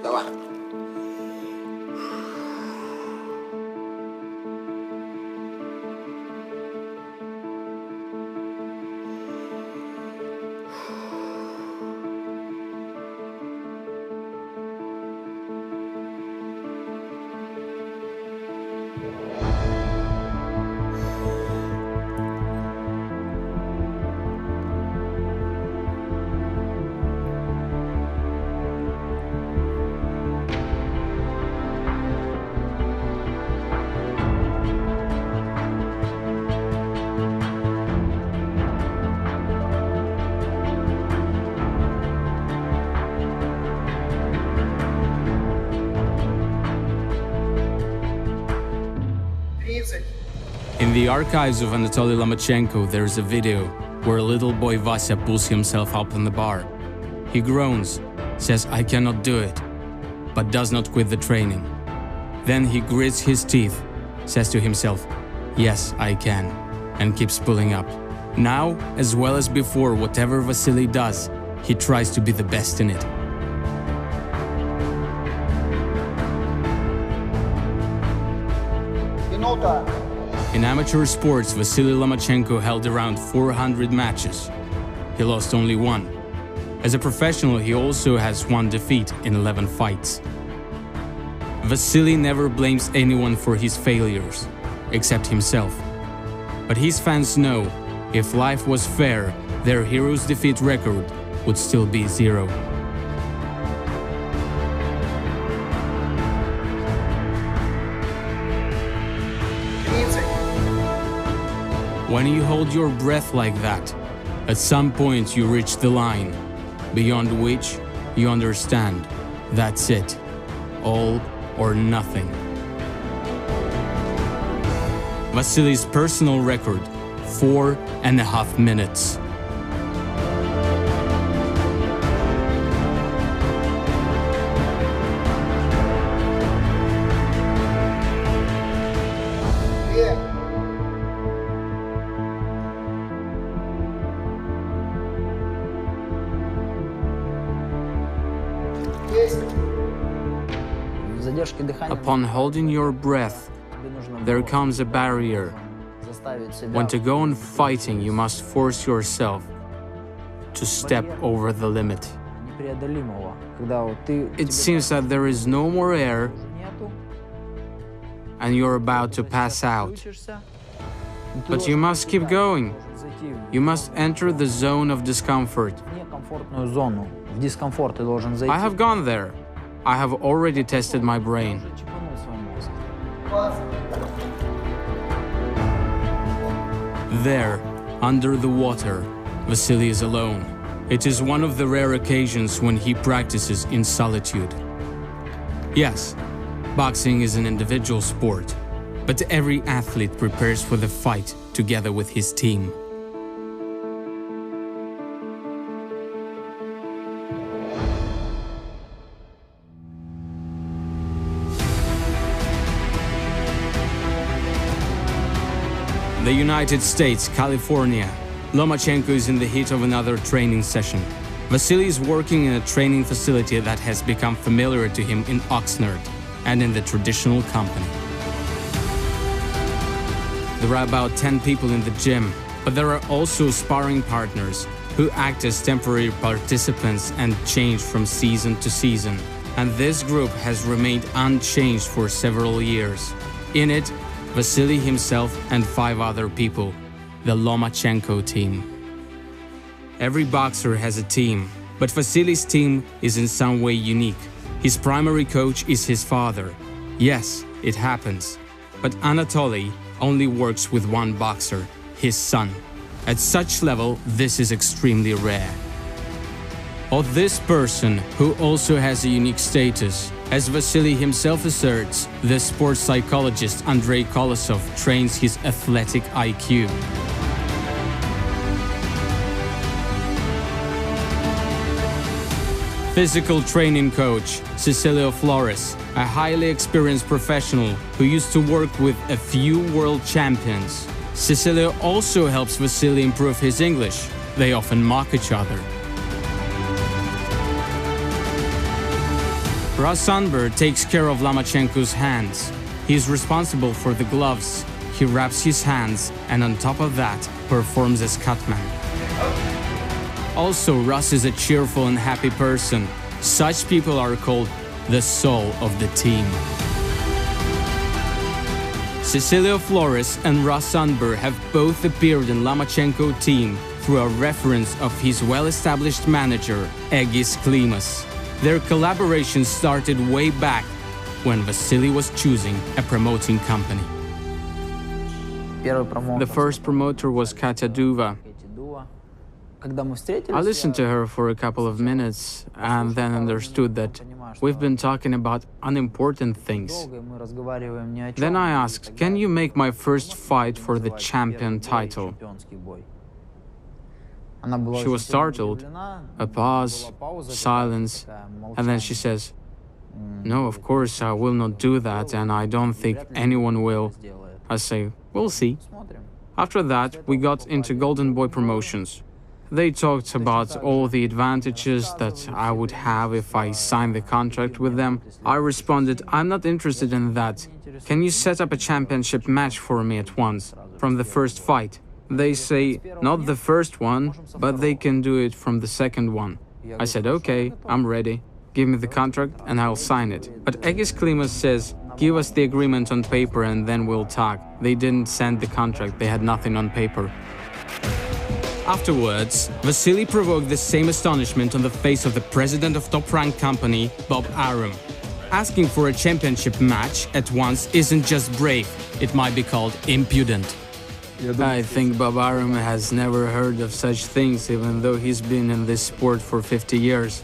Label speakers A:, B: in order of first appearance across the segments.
A: Давай.
B: In the archives of Anatoly Lomachenko, there's a video where a little boy Vasya pulls himself up on the bar. He groans, says, "I cannot do it," but does not quit the training. Then he grits his teeth, says to himself, "Yes, I can," and keeps pulling up. Now, as well as before, whatever Vasily does, he tries to be the best in it. In amateur sports, Vasily Lomachenko held around 400 matches. He lost only one. As a professional, he also has one defeat in 11 fights. Vasily never blames anyone for his failures, except himself. But his fans know, if life was fair, their hero's defeat record would still be 0. When you hold your breath like that, at some point you reach the line, beyond which you understand that's it, all or nothing. Vasily's personal record, 4.5 minutes. Upon holding your breath, there comes a barrier. When to go on fighting, you must force yourself to step over the limit. It seems that there is no more air and you're about to pass out. But you must keep going. You must enter the zone of discomfort. I have gone there. I have already tested my brain. There, under the water, Vasily is alone. It is one of the rare occasions when he practices in solitude. Yes, boxing is an individual sport, but every athlete prepares for the fight together with his team. The United States, California. Lomachenko is in the heat of another training session. Vasily is working in a training facility that has become familiar to him in Oxnard and in the traditional company. There are about 10 people in the gym, but there are also sparring partners who act as temporary participants and change from season to season. And this group has remained unchanged for several years. In it, Vasily himself and 5 other people, the Lomachenko team. Every boxer has a team, but Vasily's team is in some way unique. His primary coach is his father. Yes, it happens. But Anatoly only works with one boxer, his son. At such level, this is extremely rare. Or this person, who also has a unique status. As Vasily himself asserts, the sports psychologist Andrei Kolosov trains his athletic IQ. Physical training coach Cecilio Flores, a highly experienced professional who used to work with a few world champions. Cecilio also helps Vasily improve his English. They often mock each other. Sundberg takes care of Lomachenko's hands. He is responsible for the gloves. He wraps his hands and on top of that performs as cutman. Also, Russ is a cheerful and happy person. Such people are called the soul of the team. Cecilio Flores and Russ Sundberg have both appeared in Lomachenko team through a reference of his well-established manager, Egis Klimas. Their collaboration started way back when Vasily was choosing a promoting company. The first promoter was Katya Duva. I listened to her for a couple of minutes and then understood that we've been talking about unimportant things. Then I asked, can you make my first fight for the champion title? She was startled, a pause, silence, and then she says, no, of course I will not do that and I don't think anyone will. I say, we'll see. After that, we got into Golden Boy promotions. They talked about all the advantages that I would have if I signed the contract with them. I responded, I'm not interested in that. Can you set up a championship match for me at once, from the first fight? They say, not the first one, but they can do it from the second one. I said, okay, I'm ready. Give me the contract and I'll sign it. But Egis Klimas says, give us the agreement on paper and then we'll talk. They didn't send the contract, they had nothing on paper. Afterwards, Vasily provoked the same astonishment on the face of the president of top-ranked company, Bob Arum. Asking for a championship match at once isn't just brave, it might be called impudent. I think Bob Arum has never heard of such things, even though he's been in this sport for 50 years.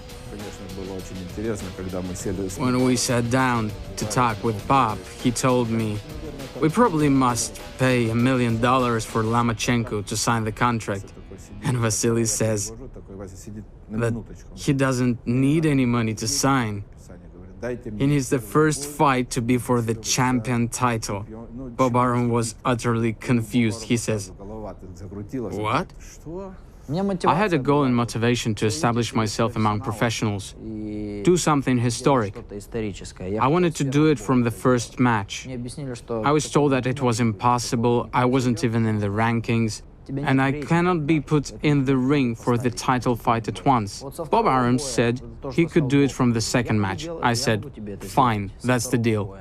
B: When we sat down to talk with Bob, he told me, we probably must pay $1 million for Lomachenko to sign the contract. And Vasily says that he doesn't need any money to sign. He needs the first fight to be for the champion title. Bob Arum was utterly confused. He says, what? I had a goal and motivation to establish myself among professionals, do something historic. I wanted to do it from the first match. I was told that it was impossible, I wasn't even in the rankings, and I cannot be put in the ring for the title fight at once. Bob Arum said he could do it from the second match. I said, fine, that's the deal.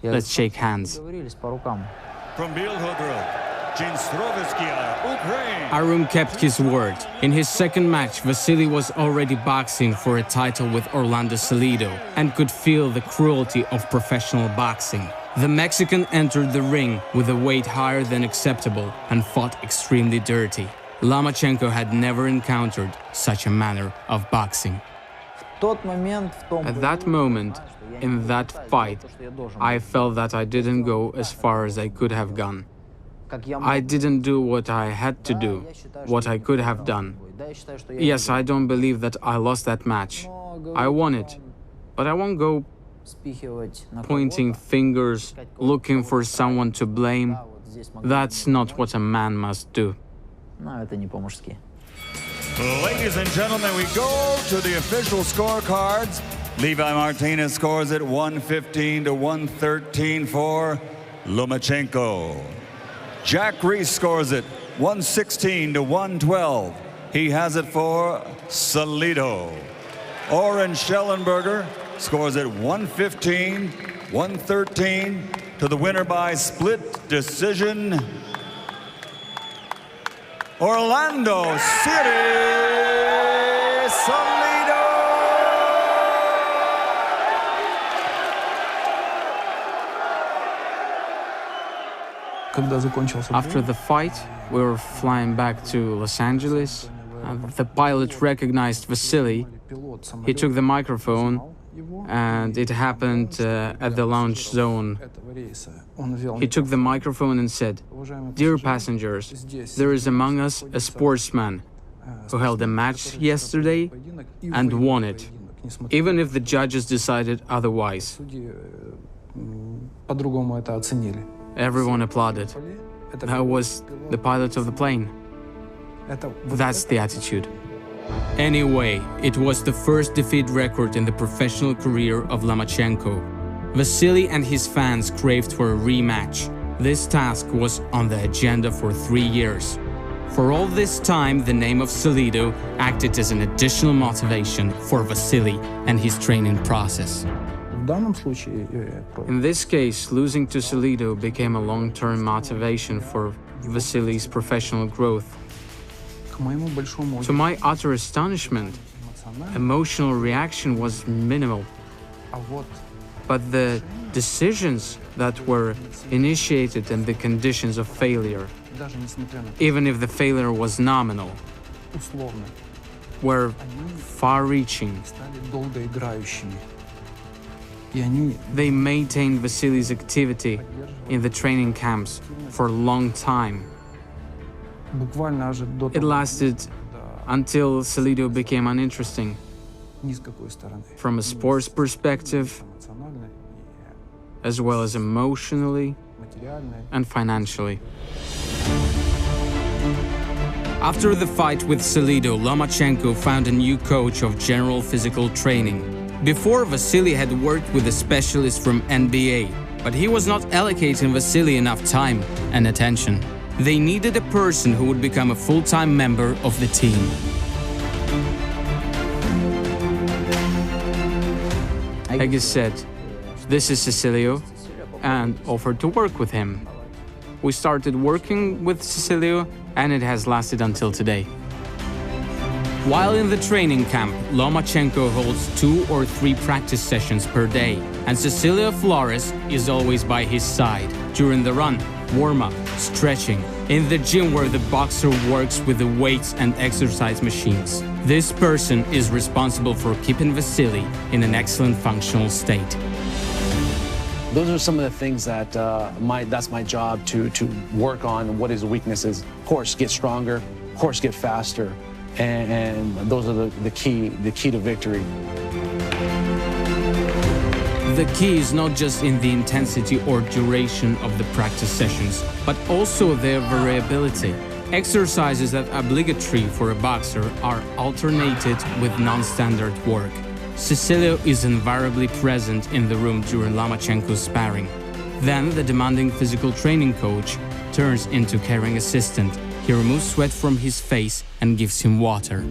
B: Let's shake hands.
A: From Bielhorod,
B: Arum kept his word. In his second match, Vasily was already boxing for a title with Orlando Salido and could feel the cruelty of professional boxing. The Mexican entered the ring with a weight higher than acceptable and fought extremely dirty. Lomachenko had never encountered such a manner of boxing. At that moment, in that fight, I felt that I didn't go as far as I could have gone. I didn't do what I had to do, what I could have done. Yes, I don't believe that I lost that match. I won it, but I won't go pointing fingers, looking for someone to blame. That's not what a man must do.
A: Ladies and gentlemen, we go to the official scorecards. Levi Martinez scores at 115 to 113 for Lomachenko. Jack Reese scores it 116 to 112. He has it for Salido. Oren Schellenberger scores it 115, 113 to the winner by split decision, Orlando City Salido.
B: After the fight, we were flying back to Los Angeles. The pilot recognized Vasily. He took the microphone, and it happened at the launch zone. He took the microphone and said, "Dear passengers, there is among us a sportsman who held a match yesterday and won it, even if the judges decided otherwise." Everyone applauded. That was the pilot of the plane. That's the attitude. Anyway, it was the first defeat record in the professional career of Lomachenko. Vasily and his fans craved for a rematch. This task was on the agenda for 3 years. For all this time, the name of Salido acted as an additional motivation for Vasily and his training process. In this case, losing to Salido became a long-term motivation for Vasily's professional growth. To my utter astonishment, emotional reaction was minimal. But the decisions that were initiated and the conditions of failure, even if the failure was nominal, were far-reaching. They maintained Vasily's activity in the training camps for a long time. It lasted until Salido became uninteresting from a sports perspective, as well as emotionally and financially. After the fight with Salido, Lomachenko found a new coach of general physical training. Before, Vasily had worked with a specialist from NBA, but he was not allocating Vasily enough time and attention. They needed a person who would become a full-time member of the team. Hegis said, "This is Cecilio," and offered to work with him. We started working with Cecilio, and it has lasted until today. While in the training camp, Lomachenko holds 2 or 3 practice sessions per day, and Cecilio Flores is always by his side during the run, warm-up, stretching, in the gym where the boxer works with the weights and exercise machines. This person is responsible for keeping Vasily in an excellent functional state.
C: Those are some of the things that that's my job to work on. What his weaknesses? Of course, get stronger. Of course, get faster. And those are the key to victory.
B: The key is not just in the intensity or duration of the practice sessions, but also their variability. Exercises that are obligatory for a boxer are alternated with non-standard work. Cecilio is invariably present in the room during Lomachenko's sparring. Then the demanding physical training coach turns into caring assistant. He removes sweat from his face and gives him water.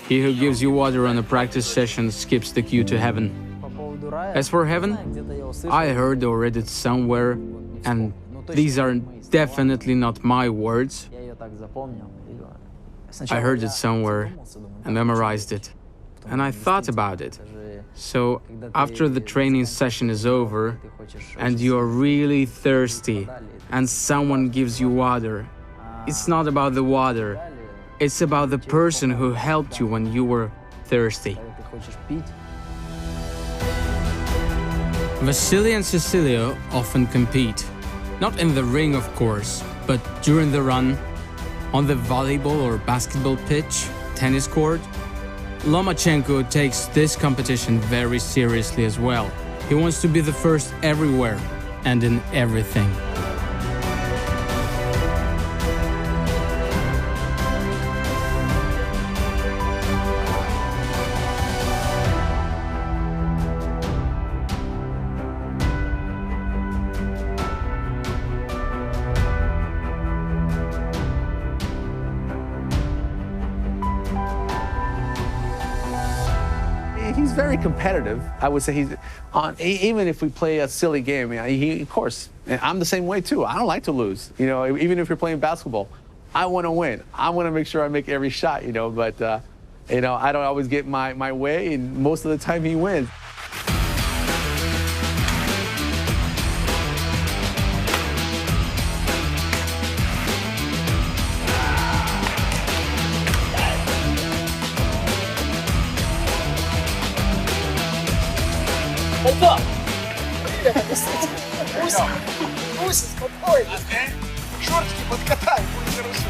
B: He who gives you water on a practice session skips the queue to heaven. As for heaven, I heard or read it somewhere, and these are definitely not my words. I heard it somewhere and memorized it, and I thought about it. So after the training session is over and you are really thirsty and someone gives you water, it's not about the water, it's about the person who helped you when you were thirsty. Vasily and Cecilio often compete, not in the ring of course, but during the run, on the volleyball or basketball pitch, tennis court. Lomachenko takes this competition very seriously as well. He wants to be the first everywhere and in everything.
C: He's very competitive. I would say he's on, even if we play a silly game, he, of course, I'm the same way too. I don't like to lose. You know, even if you're playing basketball, I want to win. I want to make sure I make every shot, you know, but, you know, I don't always get my way, and most of the time he wins.
D: Гусь, спокойно. Шортики подкатай, будет хорошо.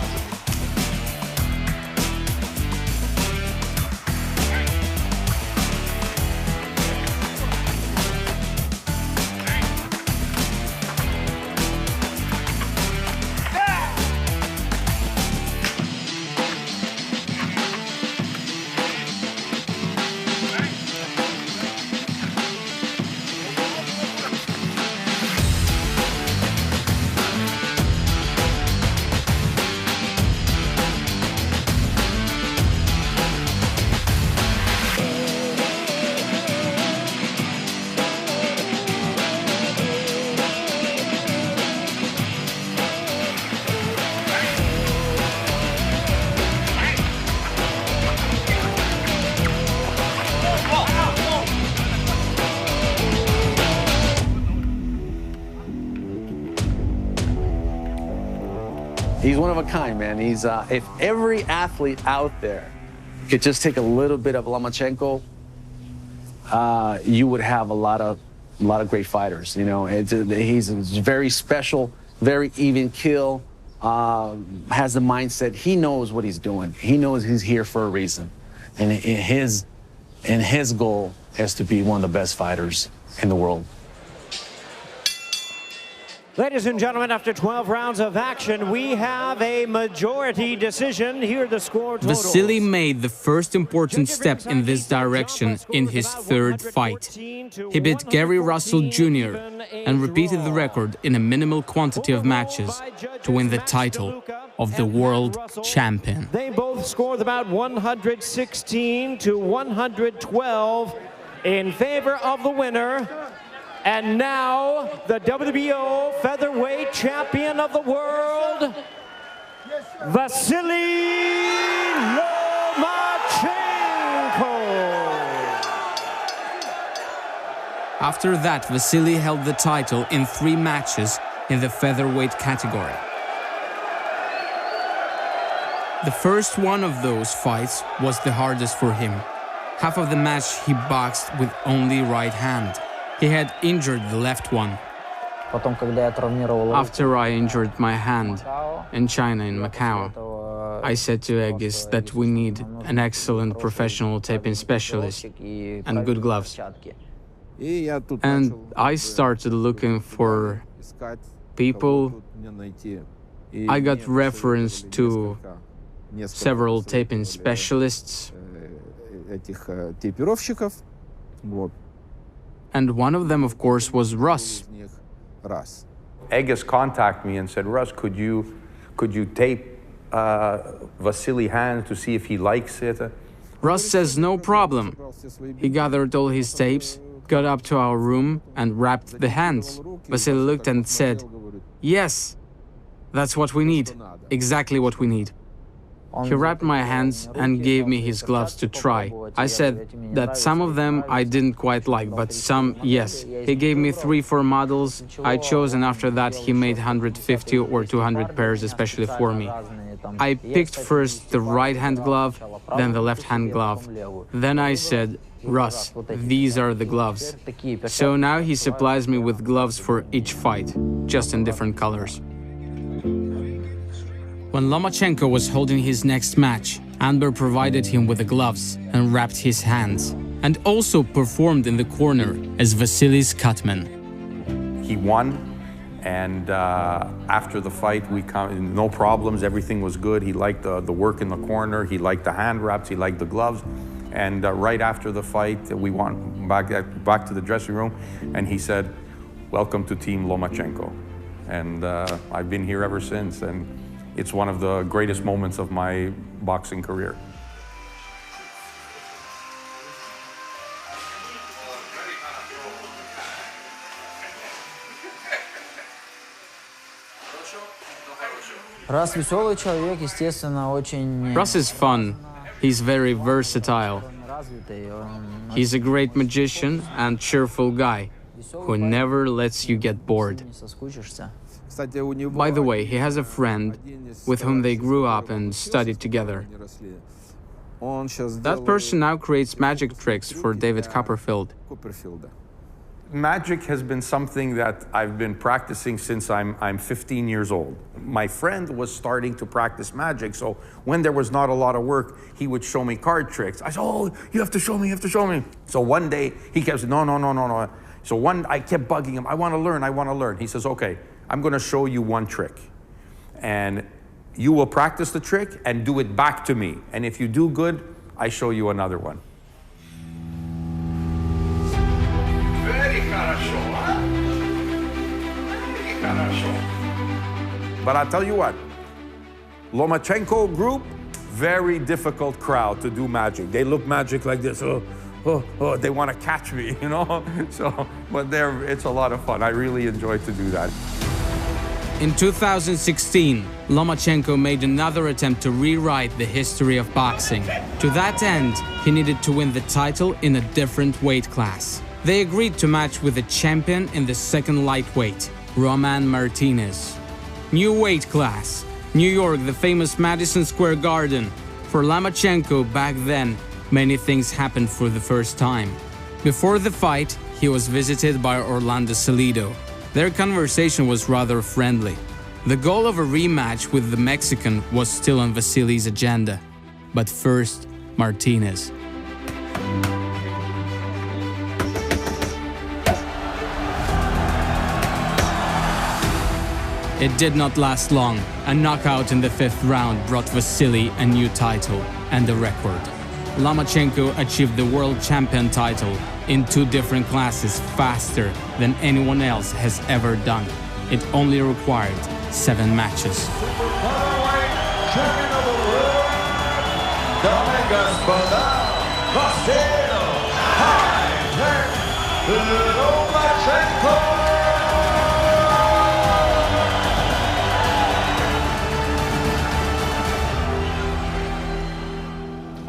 C: He's one of a kind, man. He's if every athlete out there could just take a little bit of Lomachenko, you would have a lot of great fighters. You know, he's very special, very even kill. Has the mindset. He knows what he's doing. He knows he's here for a reason, and his goal is to be one of the best fighters in the world.
E: Ladies and gentlemen, after 12 rounds of action, we have a majority decision. Here the score totals.
B: Vasily made the first important step in this direction in his third fight. He beat Gary Russell Jr. and repeated the record in a minimal quantity of matches to win the title of the world champion.
E: They both scored about 116 to 112 in favor of the winner. And now, the WBO featherweight champion of the world, Vasily Lomachenko.
B: After that, Vasily held the title in 3 matches in the featherweight category. The first one of those fights was the hardest for him. Half of the match he boxed with only right hand. He had injured the left one. After I injured my hand in China, in Macau, I said to Egis that we need an excellent professional taping specialist and good gloves. And I started looking for people. I got reference to several taping specialists. And one of them, of course, was Russ.
F: Egis contacted me and said, Russ, could you tape Vasily's hand to see if he likes it?
B: Russ says no problem. He gathered all his tapes, got up to our room and wrapped the hands. Vasily looked and said, yes, that's what we need, exactly what we need. He wrapped my hands and gave me his gloves to try. I said that some of them I didn't quite like, but some, yes. He gave me 3-4 models I chose, and after that he made 150 or 200 pairs especially for me. I picked first the right-hand glove, then the left-hand glove. Then I said, Russ, these are the gloves. So now he supplies me with gloves for each fight, just in different colors. When Lomachenko was holding his next match, Anber provided him with the gloves and wrapped his hands, and also performed in the corner as Vasily's cutman.
F: He won, and after the fight, no problems, everything was good. He liked the work in the corner, he liked the hand wraps, he liked the gloves. And right after the fight, we went back to the dressing room, and he said, welcome to Team Lomachenko. And I've been here ever since, and it's one of the greatest moments of my boxing career.
B: Russ is fun. He's very versatile. He's a great magician and cheerful guy who never lets you get bored. By the way, he has a friend with whom they grew up and studied together. That person now creates magic tricks for David Copperfield.
F: Magic has been something that I've been practicing since I'm 15 years old. My friend was starting to practice magic, so when there was not a lot of work, he would show me card tricks. I said, oh, you have to show me, you have to show me. So one day, he kept saying, no. So I kept bugging him, I want to learn. He says, okay, I'm going to show you one trick. And you will practice the trick and do it back to me. And if you do good, I show you another one. Very хорошо, huh? Very хорошо. But I'll tell you what, Lomachenko group, very difficult crowd to do magic. They look magic like this. Oh, they want to catch me, you know? So, but it's a lot of fun. I really enjoy to do that.
B: In 2016, Lomachenko made another attempt to rewrite the history of boxing. To that end, he needed to win the title in a different weight class. They agreed to match with a champion in the second lightweight, Roman Martinez. New weight class, New York, the famous Madison Square Garden. For Lomachenko back then, many things happened for the first time. Before the fight, he was visited by Orlando Salido. Their conversation was rather friendly. The goal of a rematch with the Mexican was still on Vasily's agenda. But first, Martinez. It did not last long. A knockout in the 5th round brought Vasily a new title and a record. Lomachenko achieved the world champion title in 2 different classes faster than anyone else has ever done. It only required 7 matches.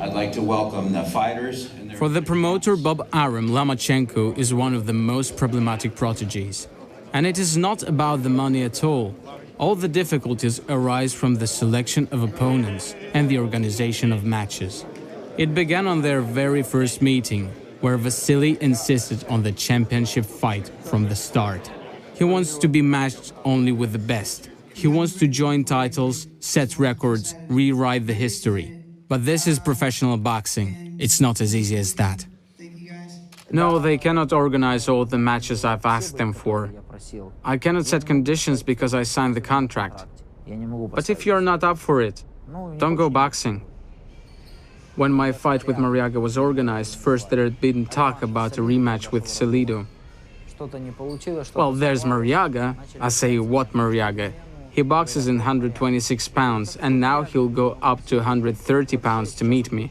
G: I'd like to welcome the fighters.
B: For the promoter Bob Arum, Lomachenko is one of the most problematic proteges. And it is not about the money at all. All the difficulties arise from the selection of opponents and the organization of matches. It began on their very first meeting, where Vasily insisted on the championship fight from the start. He wants to be matched only with the best. He wants to join titles, set records, rewrite the history. But this is professional boxing. It's not as easy as that. No, they cannot organize all the matches I've asked them for. I cannot set conditions because I signed the contract. But if you're not up for it, don't go boxing. When my fight with Mariaga was organized, first there had been talk about a rematch with Salido. Well, there's Mariaga. I say, what Mariaga? He boxes in 126 pounds, and now he'll go up to 130 pounds to meet me.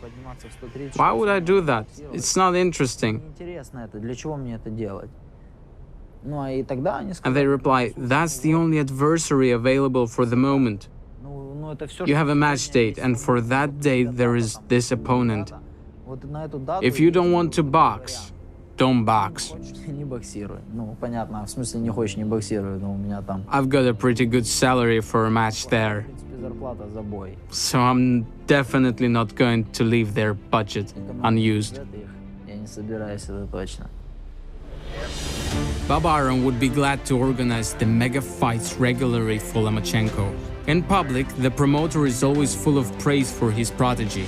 B: Why would I do that? It's not interesting. And they reply, that's the only adversary available for the moment. You have a match date, and for that date there is this opponent. If you don't want to box, don't box. I've got a pretty good salary for a match there. So I'm definitely not going to leave their budget unused. Bob Arum would be glad to organize the mega fights regularly for Lomachenko. In public, the promoter is always full of praise for his prodigy.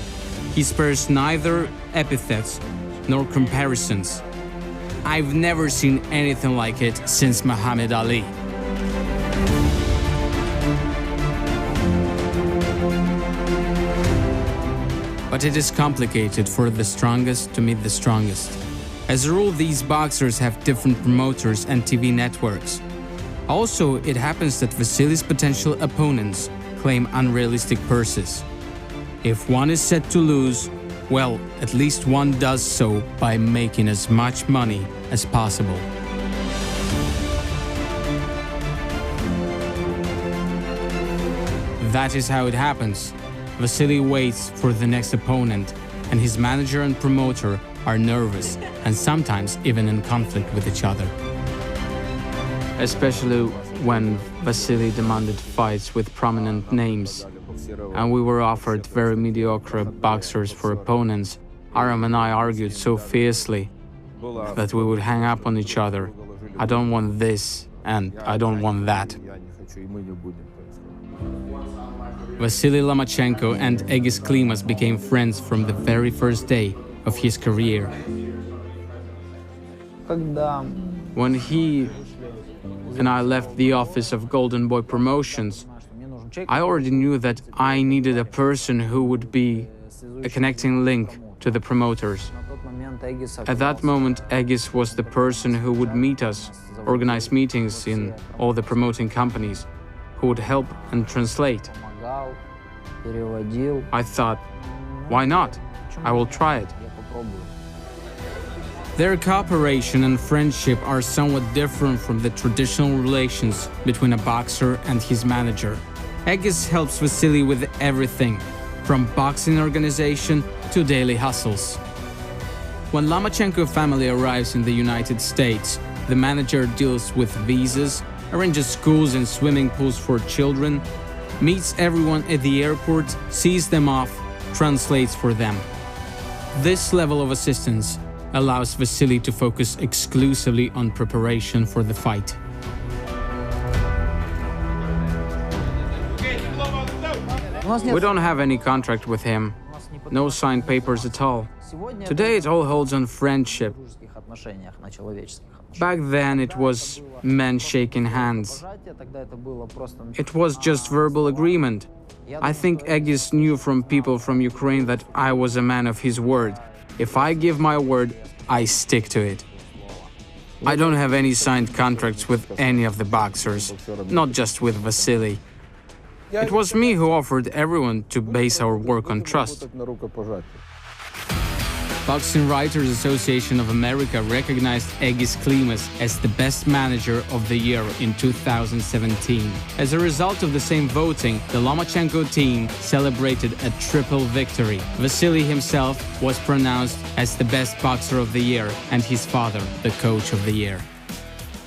B: He spares neither epithets nor comparisons. I've never seen anything like it since Muhammad Ali. But it is complicated for the strongest to meet the strongest. As a rule, these boxers have different promoters and TV networks. Also, it happens that Vasily's potential opponents claim unrealistic purses. If one is set to lose, well, at least one does so by making as much money as possible. That is how it happens. Vasily waits for the next opponent, and his manager and promoter are nervous and sometimes even in conflict with each other. Especially when Vasily demanded fights with prominent names, and we were offered very mediocre boxers for opponents. Arum and I argued so fiercely that we would hang up on each other. I don't want this, and I don't want that. Vasily Lomachenko and Egis Klimas became friends from the very first day of his career. When he and I left the office of Golden Boy Promotions, I already knew that I needed a person who would be a connecting link to the promoters. At that moment, Egis was the person who would meet us, organize meetings in all the promoting companies, who would help and translate. I thought, why not? I will try it. Their cooperation and friendship are somewhat different from the traditional relations between a boxer and his manager. Egis helps Vasily with everything, from boxing organization to daily hustles. When Lomachenko family arrives in the United States, the manager deals with visas, arranges schools and swimming pools for children, meets everyone at the airport, sees them off, translates for them. This level of assistance allows Vasily to focus exclusively on preparation for the fight. We don't have any contract with him, no signed papers at all. Today it all holds on friendship. Back then it was men shaking hands. It was just verbal agreement. I think Egis knew from people from Ukraine that I was a man of his word. If I give my word, I stick to it. I don't have any signed contracts with any of the boxers, not just with Vasily. It was me who offered everyone to base our work on trust. Boxing Writers Association of America recognized Egis Klimas as the best manager of the year in 2017. As a result of the same voting, the Lomachenko team celebrated a triple victory. Vasily himself was pronounced as the best boxer of the year, and his father the coach of the year.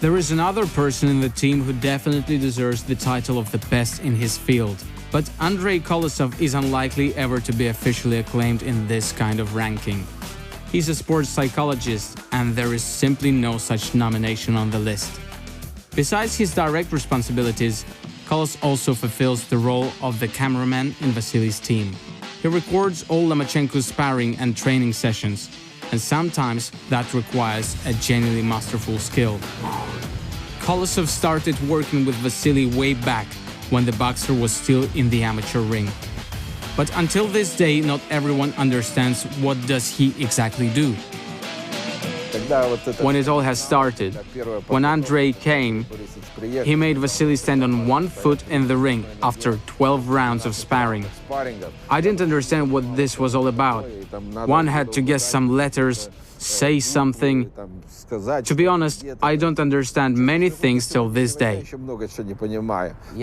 B: There is another person in the team who definitely deserves the title of the best in his field. But Andrei Kolosov is unlikely ever to be officially acclaimed in this kind of ranking. He's a sports psychologist, and there is simply no such nomination on the list. Besides his direct responsibilities, Kolos also fulfills the role of the cameraman in Vasily's team. He records all Lomachenko's sparring and training sessions, and sometimes that requires a genuinely masterful skill. Kolosov started working with Vasily way back, when the boxer was still in the amateur ring. But until this day, not everyone understands what does he exactly do. When it all has started, when Andrei came, he made Vasily stand on one foot in the ring after 12 rounds of sparring. I didn't understand what this was all about. One had to guess some letters, say something. To be honest, I don't understand many things till this day.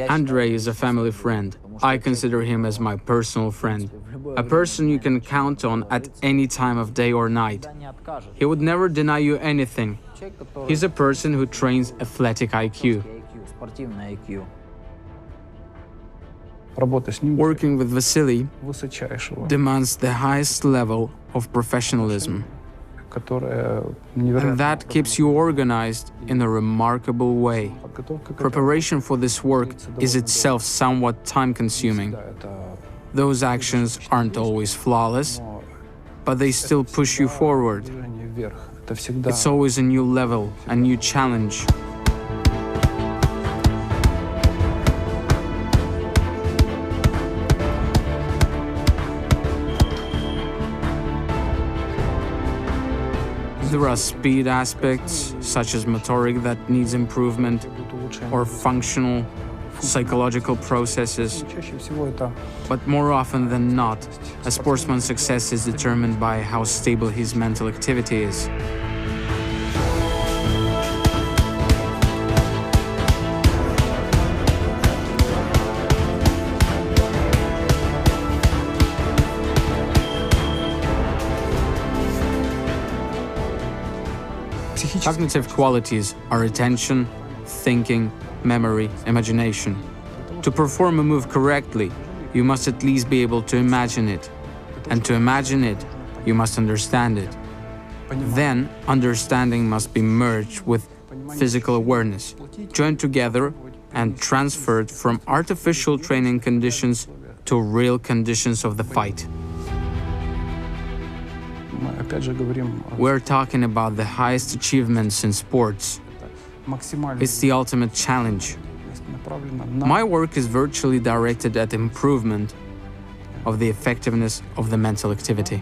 B: Andrei is a family friend. I consider him as my personal friend, a person you can count on at any time of day or night. He would never deny you anything. He's a person who trains athletic IQ. Working with Vasily demands the highest level of professionalism. And that keeps you organized in a remarkable way. Preparation for this work is itself somewhat time-consuming. Those actions aren't always flawless, but they still push you forward. It's always a new level, a new challenge. There are speed aspects, such as motoric that needs improvement, or functional, psychological processes. But more often than not, a sportsman's success is determined by how stable his mental activity is. Cognitive qualities are attention, thinking, memory, imagination. To perform a move correctly, you must at least be able to imagine it. And to imagine it, you must understand it. Then, understanding must be merged with physical awareness, joined together and transferred from artificial training conditions to real conditions of the fight. We're talking about the highest achievements in sports. It's the ultimate challenge. My work is virtually directed at improvement of the effectiveness of the mental activity.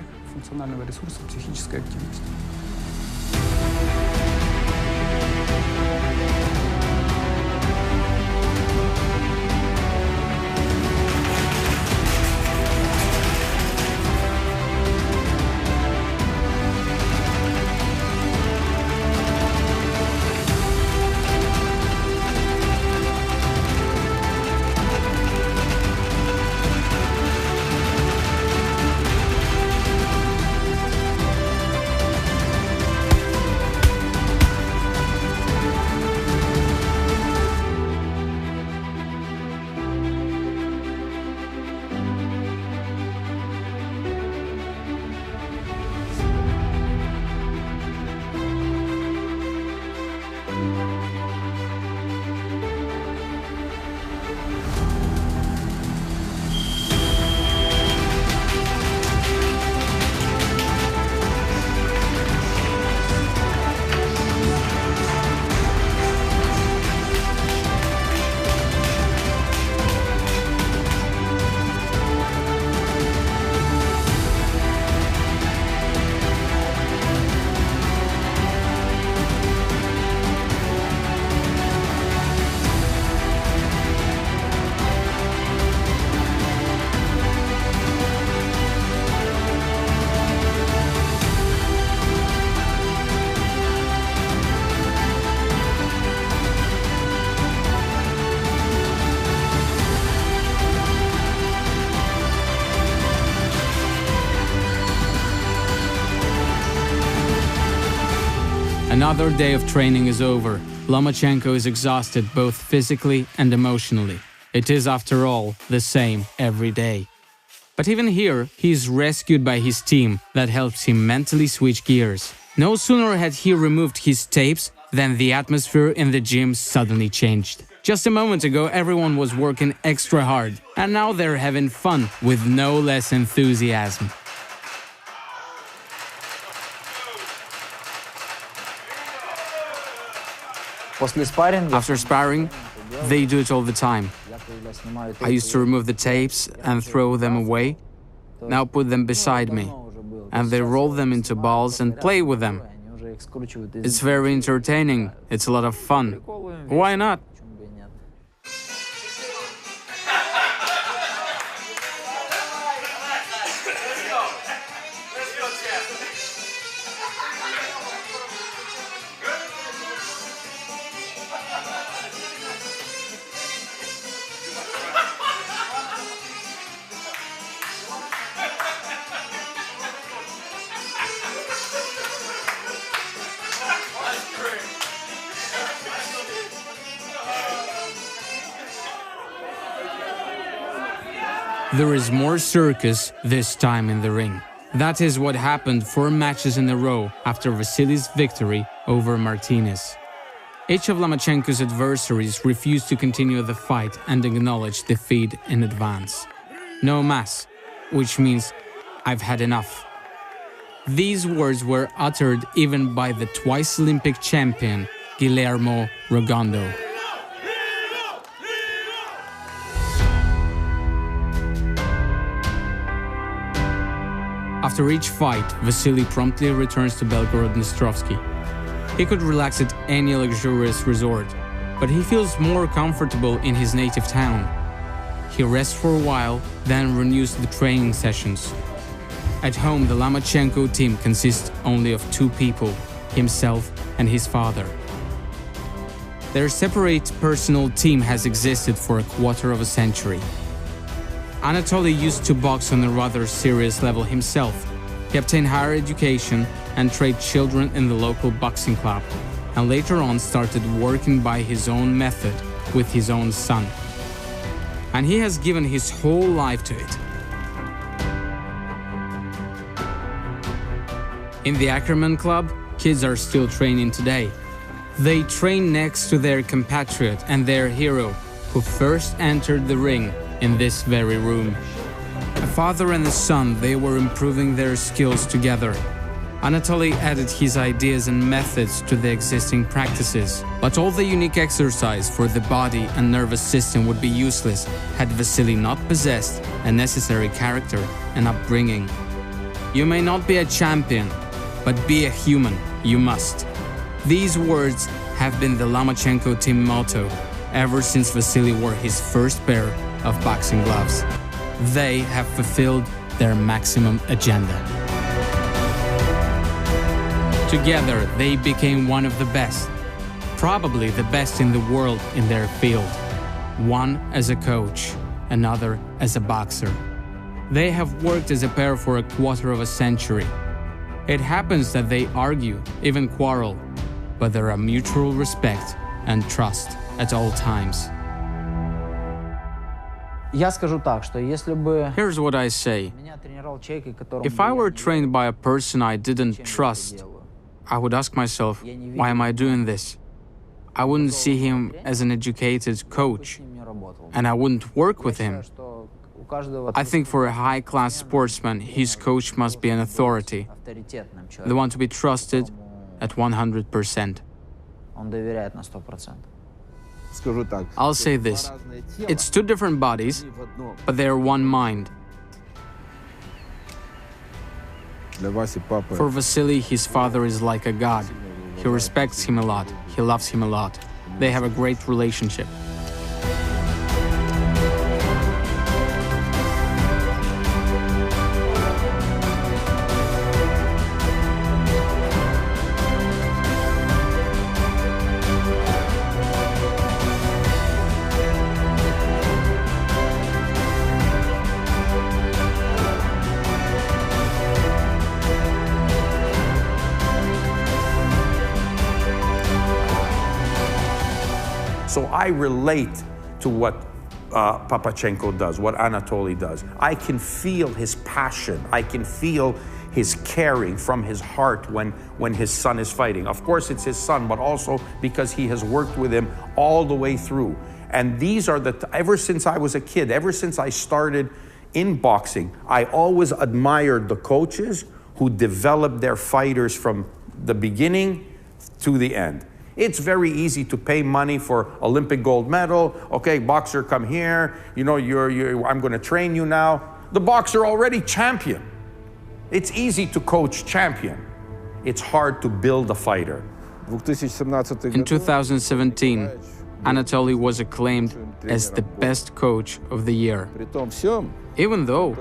B: Another day of training is over. Lomachenko is exhausted both physically and emotionally. It is, after all, the same every day. But even here, he is rescued by his team that helps him mentally switch gears. No sooner had he removed his tapes than the atmosphere in the gym suddenly changed. Just a moment ago, everyone was working extra hard, and now they're having fun with no less enthusiasm. After sparring, they do it all the time. I used to remove the tapes and throw them away. Now put them beside me, and they roll them into balls and play with them. It's very entertaining. It's a lot of fun. Why not? There is more circus this time in the ring. That is what happened 4 matches in a row after Vasily's victory over Martinez. Each of Lomachenko's adversaries refused to continue the fight and acknowledge defeat in advance. No mas, which means I've had enough. These words were uttered even by the twice Olympic champion Guillermo Rogondo. After each fight, Vasily promptly returns to Belgorod-Dnestrovsky. He could relax at any luxurious resort, but he feels more comfortable in his native town. He rests for a while, then renews the training sessions. At home, the Lomachenko team consists only of 2 people, himself and his father. Their separate personal team has existed for a quarter of a century. Anatoly used to box on a rather serious level himself. He obtained higher education and trained children in the local boxing club, and later on started working by his own method with his own son. And he has given his whole life to it. In the Ackerman Club, kids are still training today. They train next to their compatriot and their hero, who first entered the ring in this very room. A father and a son, they were improving their skills together. Anatoly added his ideas and methods to the existing practices, but all the unique exercise for the body and nervous system would be useless had Vasily not possessed a necessary character and upbringing. You may not be a champion, but be a human, you must. These words have been the Lomachenko team motto ever since Vasily wore his first pair of boxing gloves. They have fulfilled their maximum agenda. Together, they became one of the best, probably the best in the world in their field. One as a coach, another as a boxer. They have worked as a pair for a quarter of a century. It happens that they argue, even quarrel, but there are mutual respect and trust at all times. Here's what I say. If I were trained by a person I didn't trust, I would ask myself, why am I doing this? I wouldn't see him as an educated coach, and I wouldn't work with him. I think for a high-class sportsman, his coach must be an authority, the one to be trusted at 100%. I'll say this, it's 2 different bodies, but they are one mind. For Vasily, his father is like a god. He respects him a lot, he loves him a lot. They have a great relationship.
F: So I relate to what Papachenko does, what Anatoly does. I can feel his passion. I can feel his caring from his heart when his son is fighting. Of course, it's his son, but also because he has worked with him all the way through. And these are ever since I was a kid, ever since I started in boxing, I always admired the coaches who developed their fighters from the beginning to the end. It's very easy to pay money for Olympic gold medal. Okay, boxer, come here. You know, I'm going to train you now. The boxer already champion. It's easy to coach champion. It's hard to build a fighter.
B: In 2017, Anatoly was acclaimed as the best coach of the year. Even though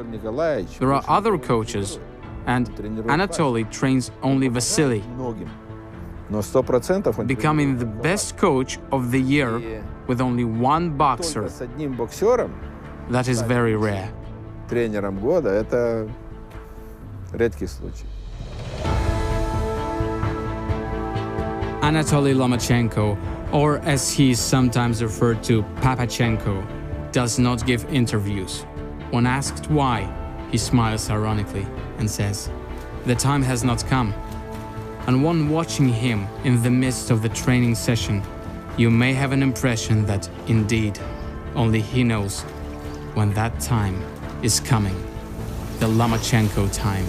B: there are other coaches, and Anatoly trains only Vasily, becoming the best coach of the year with only one boxer, that is very rare. Anatoly Lomachenko, or as he is sometimes referred to, Papachenko, does not give interviews. When asked why, he smiles ironically and says, "The time has not come." And one watching him in the midst of the training session, you may have an impression that, indeed, only he knows when that time is coming. The Lomachenko time.